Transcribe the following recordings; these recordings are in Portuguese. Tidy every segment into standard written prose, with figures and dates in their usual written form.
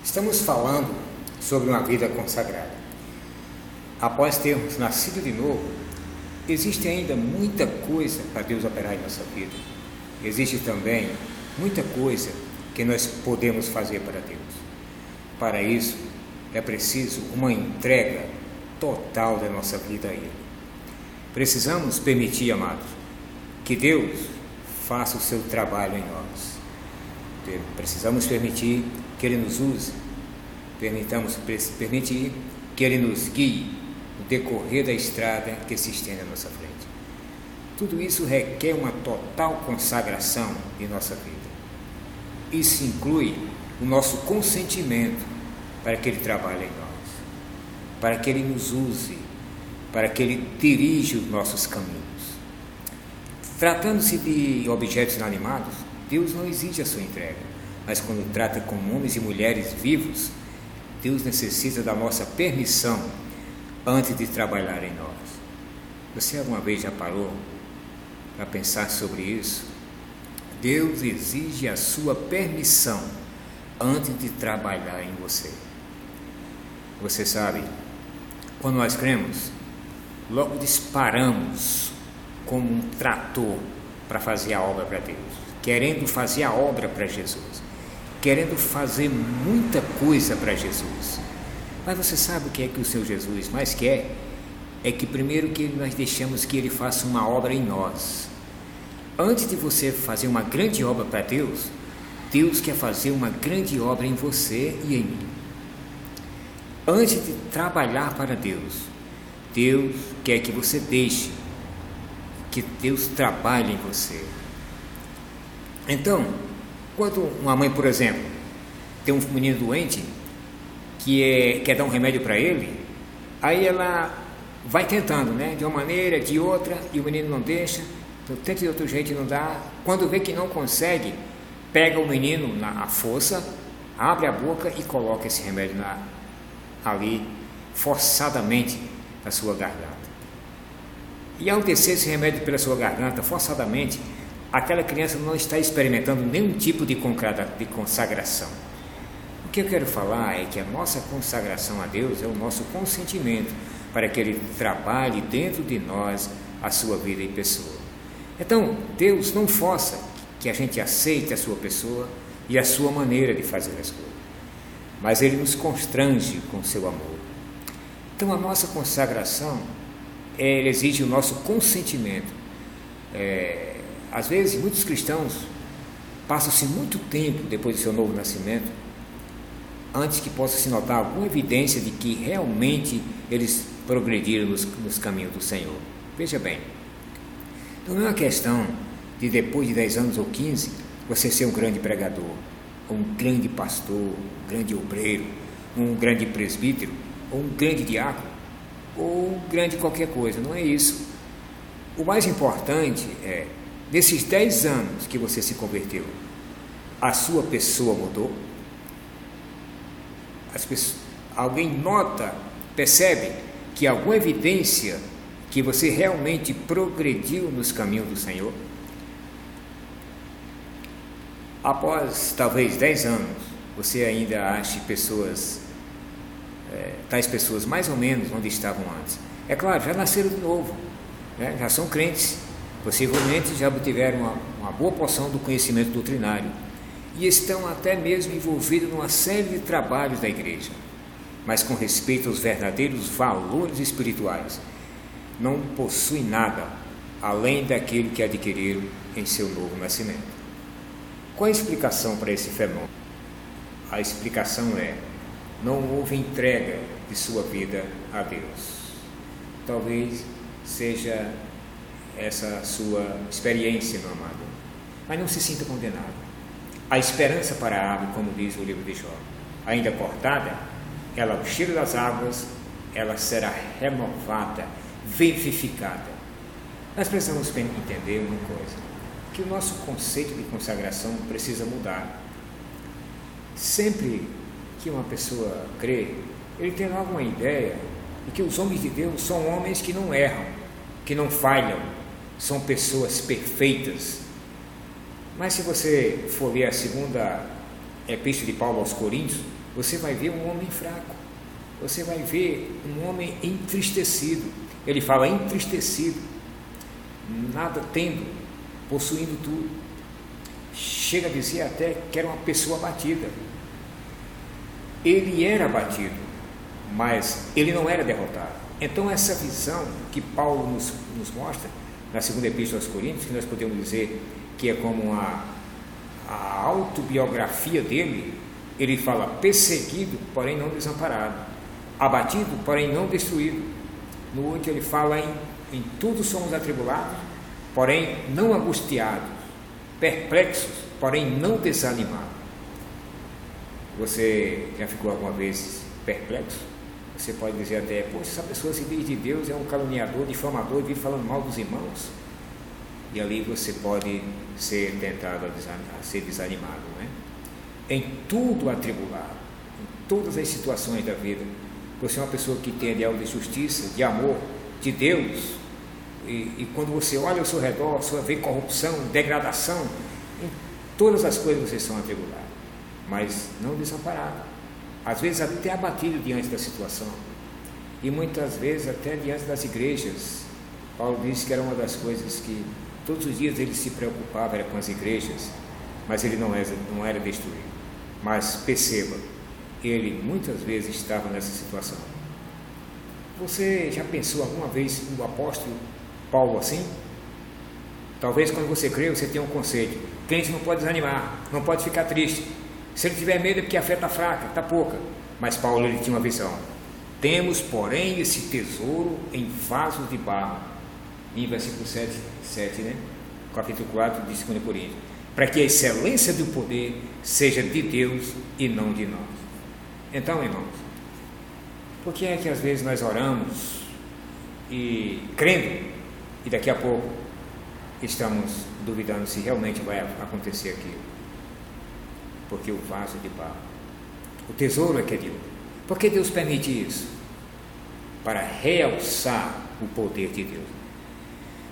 Estamos falando sobre uma vida consagrada. Após termos nascido de novo, existe ainda muita coisa para Deus operar em nossa vida. Existe também muita coisa que nós podemos fazer para Deus. Para isso, é preciso uma entrega total da nossa vida a Ele. Precisamos permitir, amados, que Deus faça o seu trabalho em nós. Precisamos permitir que Ele nos use, permitir que Ele nos guie no decorrer da estrada que se estende à nossa frente. Tudo isso requer uma total consagração de nossa vida. Isso inclui o nosso consentimento para que Ele trabalhe em nós, para que Ele nos use, para que Ele dirija os nossos caminhos. Tratando-se de objetos inanimados, Deus não exige a sua entrega, mas quando trata com homens e mulheres vivos, Deus necessita da nossa permissão antes de trabalhar em nós. Você alguma vez já parou para pensar sobre isso? Deus exige a sua permissão antes de trabalhar em você. Você sabe, quando nós cremos, logo disparamos como um trator para fazer a obra para Deus, querendo fazer a obra para Jesus, querendo fazer muita coisa para Jesus. Mas você sabe o que é que o Senhor Jesus mais quer? É que primeiro que nós deixamos que Ele faça uma obra em nós. Antes de você fazer uma grande obra para Deus, Deus quer fazer uma grande obra em você e em mim. Antes de trabalhar para Deus, Deus quer que você deixe que Deus trabalhe em você. Então, quando uma mãe, por exemplo, tem um menino doente que quer dar um remédio para ele, aí ela vai tentando, de uma maneira, de outra, e o menino não deixa, então tenta de outro jeito e não dá. Quando vê que não consegue, pega o menino na força, abre a boca e coloca esse remédio ali, forçadamente, na sua garganta. E ao descer esse remédio pela sua garganta, forçadamente, aquela criança não está experimentando nenhum tipo de consagração. O que eu quero falar é que a nossa consagração a Deus é o nosso consentimento para que Ele trabalhe dentro de nós a sua vida e pessoa. Então, Deus não força que a gente aceite a sua pessoa e a sua maneira de fazer as coisas, mas Ele nos constrange com o seu amor. Então, a nossa consagração, Ele exige o nosso consentimento. Às vezes, muitos cristãos passam-se muito tempo depois do seu novo nascimento, antes que possa se notar alguma evidência de que realmente eles progrediram nos caminhos do Senhor. Veja bem, então não é uma questão de depois de 10 anos ou 15, você ser um grande pregador, um grande pastor, um grande obreiro, um grande presbítero, ou um grande diácono, ou um grande qualquer coisa. Não é isso. O mais importante é, nesses 10 anos que você se converteu, a sua pessoa mudou? Alguém nota, percebe que há alguma evidência que você realmente progrediu nos caminhos do Senhor? Após talvez 10 anos, você ainda acha tais pessoas mais ou menos onde estavam antes. É claro, já nasceram de novo, já são crentes, possivelmente já obtiveram uma boa porção do conhecimento doutrinário e estão até mesmo envolvidos numa série de trabalhos da igreja, mas com respeito aos verdadeiros valores espirituais, não possuem nada além daquilo que adquiriram em seu novo nascimento. Qual a explicação para esse fenômeno? A explicação é: não houve entrega de sua vida a Deus. Talvez seja essa sua experiência, meu amado, mas não se sinta condenado. A esperança para a árvore, como diz o livro de Jó, ainda cortada, ela ao cheiro das águas, ela será renovada, vivificada. Nós precisamos entender uma coisa, que o nosso conceito de consagração precisa mudar. Sempre que uma pessoa crê, ele tem logo uma ideia de que os homens de Deus são homens que não erram, que não falham, são pessoas perfeitas. Mas se você for ler a segunda epístola de Paulo aos Coríntios, você vai ver um homem fraco, você vai ver um homem entristecido. Ele fala entristecido, nada tendo, possuindo tudo. Chega a dizer até que era uma pessoa abatida. Ele era abatido, mas ele não era derrotado. Então essa visão que Paulo nos mostra na segunda epístola aos Coríntios, que nós podemos dizer que é como a autobiografia dele, ele fala perseguido, porém não desamparado, abatido, porém não destruído. No outro ele fala em tudo somos atribulados, porém não angustiados, perplexos, porém não desanimados. Você já ficou alguma vez perplexo? Você pode dizer até, poxa, essa pessoa se diz de Deus, é um caluniador, difamador, vive falando mal dos irmãos. E ali você pode ser tentado a ser desanimado, não é? Em tudo atribulado, em todas as situações da vida. Você é uma pessoa que tem ideal de justiça, de amor, de Deus. E quando você olha ao seu redor, você vê corrupção, degradação, em todas as coisas vocês são atribulados, mas não desamparados. Às vezes até abatido diante da situação, e muitas vezes até diante das igrejas. Paulo disse que era uma das coisas que todos os dias ele se preocupava, era com as igrejas, mas ele não era destruído. Mas perceba, ele muitas vezes estava nessa situação. Você já pensou alguma vez o apóstolo Paulo assim? Talvez quando você crê, você tenha um conceito: crente não pode desanimar, não pode ficar triste. Se ele tiver medo é porque a fé está fraca, está pouca. Mas Paulo, ele tinha uma visão: temos, porém, esse tesouro em vasos de barro. Em versículo 7, né? Capítulo 4 de 2 Coríntios, para que a excelência do poder seja de Deus e não de nós. Então, irmãos, por que é que às vezes nós oramos e crendo, e daqui a pouco estamos duvidando se realmente vai acontecer aquilo? Porque o vaso de barro, o tesouro é que é de ouro. Por que Deus permite isso? Para realçar o poder de Deus.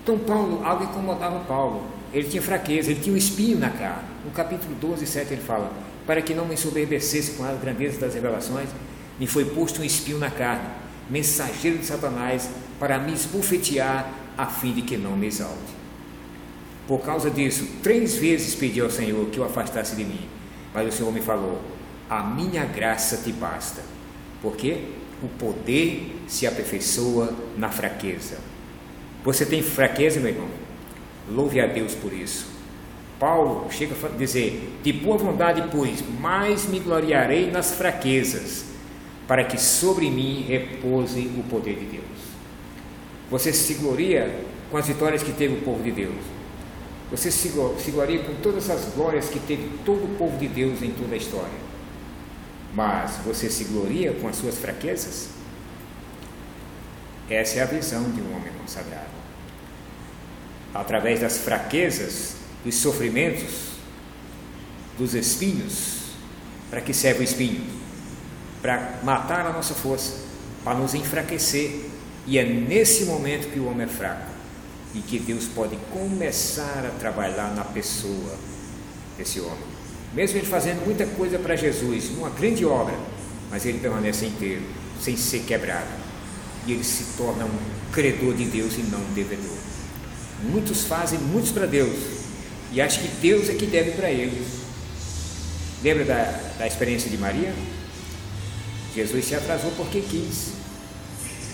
Então Paulo, algo incomodava Paulo. Ele tinha fraqueza, ele tinha um espinho na carne. No capítulo 12, 7 ele fala: para que não me ensoberbecesse com as grandezas das revelações, me foi posto um espinho na carne, mensageiro de Satanás, para me esbofetear, a fim de que não me exalte. Por causa disso, 3 vezes pedi ao Senhor que o afastasse de mim, mas o Senhor me falou: a minha graça te basta, porque o poder se aperfeiçoa na fraqueza. Você tem fraqueza, meu irmão? Louve a Deus por isso. Paulo chega a dizer: de boa vontade, pois, mais me gloriarei nas fraquezas, para que sobre mim repouse o poder de Deus. Você se gloria com as vitórias que teve o povo de Deus. Você se gloria com todas as glórias que teve todo o povo de Deus em toda a história. Mas você se gloria com as suas fraquezas? Essa é a visão de um homem consagrado. Através das fraquezas, dos sofrimentos, dos espinhos. Para que serve o espinho? Para matar a nossa força, para nos enfraquecer. E é nesse momento que o homem é fraco e que Deus pode começar a trabalhar na pessoa desse homem. Mesmo ele fazendo muita coisa para Jesus, uma grande obra, mas ele permanece inteiro, sem ser quebrado. E ele se torna um credor de Deus e não um devedor. Muitos fazem muitos para Deus e acham que Deus é que deve para eles. Lembra da experiência de Maria? Jesus se atrasou porque quis,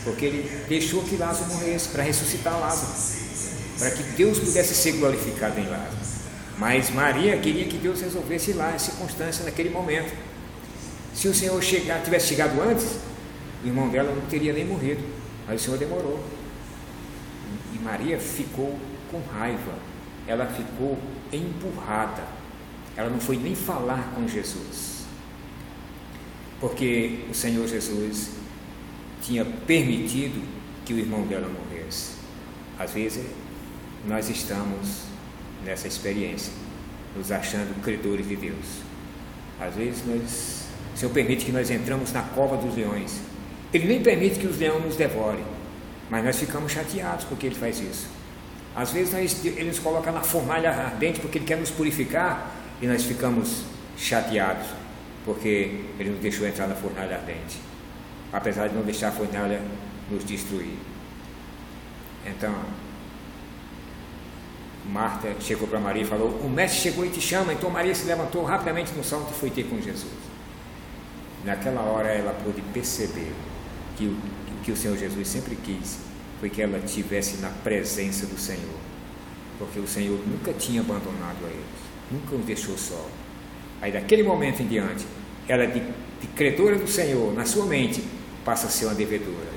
porque ele deixou que Lázaro morresse para ressuscitar Lázaro, para que Deus pudesse ser glorificado em Lázaro. Mas Maria queria que Deus resolvesse lá as circunstâncias naquele momento. Se o Senhor tivesse chegado antes, o irmão dela não teria nem morrido, mas o Senhor demorou. E Maria ficou com raiva, ela ficou empurrada, ela não foi nem falar com Jesus, porque o Senhor Jesus tinha permitido que o irmão dela morresse. Às vezes nós estamos nessa experiência, nos achando credores de Deus. Às vezes o Senhor permite que nós entramos na cova dos leões. Ele nem permite que os leões nos devorem, mas nós ficamos chateados porque Ele faz isso. Às vezes Ele nos coloca na fornalha ardente porque Ele quer nos purificar e nós ficamos chateados. porque Ele nos deixou entrar na fornalha ardente, apesar de não deixar a fornalha nos destruir. Então, Marta chegou para Maria e falou: o mestre chegou e te chama. Então Maria se levantou rapidamente no salto e foi ter com Jesus. Naquela hora ela pôde perceber que o que o Senhor Jesus sempre quis foi que ela estivesse na presença do Senhor, porque o Senhor nunca tinha abandonado a eles, nunca os deixou só. Aí daquele momento em diante, ela de credora do Senhor, na sua mente, passa a ser uma devedora,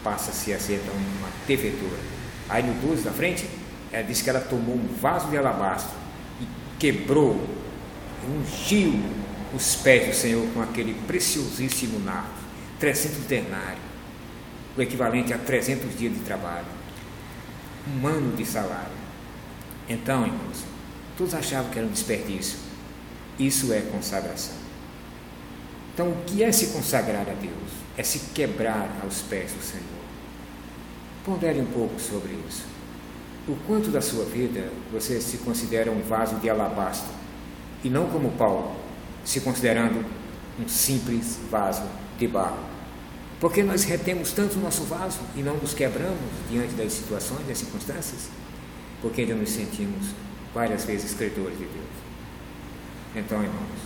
passa-se a ser então uma devedora. Aí no 12 da frente, ela diz que ela tomou um vaso de alabastro e quebrou, ungiu os pés do Senhor com aquele preciosíssimo nardo, 300 denários, o equivalente a 300 dias de trabalho, um ano de salário. Então, irmãos, todos achavam que era um desperdício. Isso é consagração. Então, o que é se consagrar a Deus? É se quebrar aos pés do Senhor. Pondere um pouco sobre isso. O quanto da sua vida você se considera um vaso de alabastro, e não como Paulo, se considerando um simples vaso de barro. Porque nós retemos tanto o nosso vaso e não nos quebramos diante das situações, das circunstâncias, porque ainda nos sentimos várias vezes credores de Deus. Então, irmãos,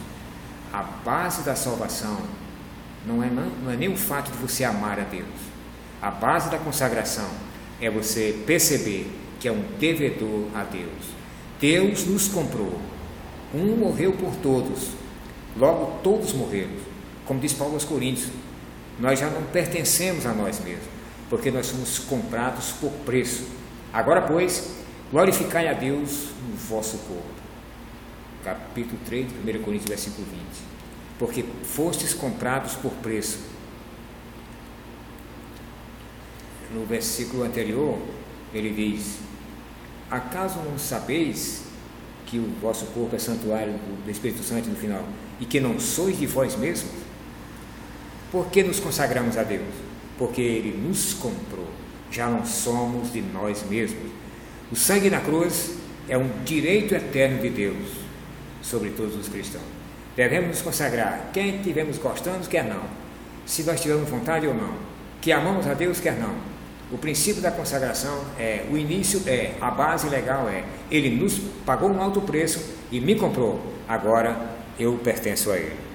a base da salvação não é nem o fato de você amar a Deus. A base da consagração é você perceber que é um devedor a Deus. Deus nos comprou. Um morreu por todos, logo todos morreram. Como diz Paulo aos Coríntios, nós já não pertencemos a nós mesmos, porque nós somos comprados por preço. Agora, pois, glorificai a Deus no vosso corpo. Capítulo 3, 1 Coríntios, versículo 20. Porque fostes comprados por preço. No versículo anterior, ele diz: acaso não sabeis que o vosso corpo é santuário do Espírito Santo no final, e que não sois de vós mesmos? Por que nos consagramos a Deus? Porque Ele nos comprou, já não somos de nós mesmos. O sangue na cruz é um direito eterno de Deus sobre todos os cristãos. Devemos nos consagrar, quer estivermos gostando, quer não, se nós tivermos vontade ou não, que amamos a Deus, quer não. O princípio da consagração é, o início é, a base legal é, Ele nos pagou um alto preço e me comprou, agora eu pertenço a Ele.